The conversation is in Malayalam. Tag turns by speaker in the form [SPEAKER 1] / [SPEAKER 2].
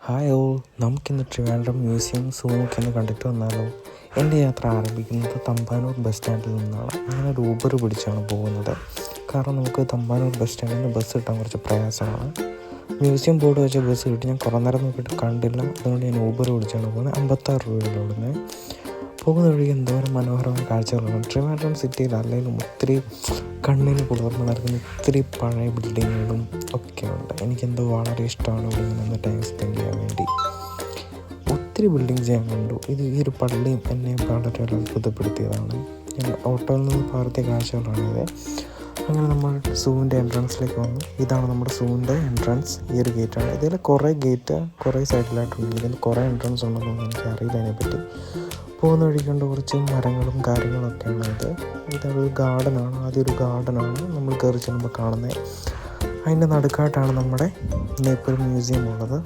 [SPEAKER 1] ഹായ് ഓൾ, നമുക്കിന്ന് ട്രിവാൻഡ്രം മ്യൂസിയം സൂമൊക്കെ ഒന്ന് കണ്ടിട്ട് വന്നാലോ. എൻ്റെ യാത്ര ആരംഭിക്കുന്നത് തമ്പാനൂർ ബസ് സ്റ്റാൻഡിൽ നിന്നാണ്. ഞാൻ ഒരു ഊബർ പിടിച്ചാണ് പോകുന്നത്. കാരണം നമുക്ക് തമ്പാനൂർ ബസ് സ്റ്റാൻഡിൽ നിന്ന് ബസ് കിട്ടാൻ കുറച്ച് പ്രയാസമാണ്. മ്യൂസിയം ബോർഡ് വെച്ച ബസ് കിട്ടി ഞാൻ കുറേ നേരം നോക്കിയിട്ട് കണ്ടില്ല. അതുകൊണ്ട് ഞാൻ ഊബർ പിടിച്ചാണ് പോകുന്നത്. 56 രൂപയുള്ള അവിടുന്ന് പോകുന്ന വഴിക്ക് എന്തോരം മനോഹരമായ കാഴ്ചകളാണ്. ട്രിവാൻഡ്രം സിറ്റിയിൽ അല്ലെങ്കിലും ഒത്തിരി കണ്ണിന് കുളിർമ നൽകുന്ന ഒത്തിരി പഴയ ബിൽഡിങ്ങുകളും ഒക്കെ ഉണ്ട്. എനിക്കെന്തോ വളരെ ഇഷ്ടമാണ് ഇവിടെ നിന്ന് ടൈം സ്പെൻഡ് ചെയ്യാൻ വേണ്ടി. ഒത്തിരി ബിൽഡിങ്സ് ഞാൻ കണ്ടു. ഈ ഒരു പള്ളിയും എന്നെ വളരെ അത്ഭുതപ്പെടുത്തിയതാണ്. ഞാൻ ഓട്ടോയിൽ നിന്ന് പകർത്തിയ കാഴ്ചകളാണിത്. അങ്ങനെ നമ്മൾ സൂവിൻ്റെ എൻട്രൻസിലേക്ക് വന്നു. ഇതാണ് നമ്മുടെ സൂവിൻ്റെ എൻട്രൻസ്. ഈ ഒരു ഗേറ്റാണ്. ഇതിൽ കുറേ ഗേറ്റ് കുറേ സൈഡിലായിട്ടുണ്ട്. ഇതിൽ കുറേ എൻട്രൻസ് ഉണ്ടെന്നൊന്നും എനിക്കറിയില്ല അതിനെപ്പറ്റി. പോകുന്ന വഴിക്കൊണ്ട് കുറച്ച് മരങ്ങളും കാര്യങ്ങളൊക്കെയാണ്. ഇതൊരു ഗാർഡനാണ്. ആദ്യമൊരു ഗാർഡനാണ് നമ്മൾ കയറി ചെല്ലുമ്പോൾ കാണുന്നത്. അതിൻ്റെ നടുക്കായിട്ടാണ് നമ്മുടെ നേപ്പിൾ മ്യൂസിയം ഉള്ളത്.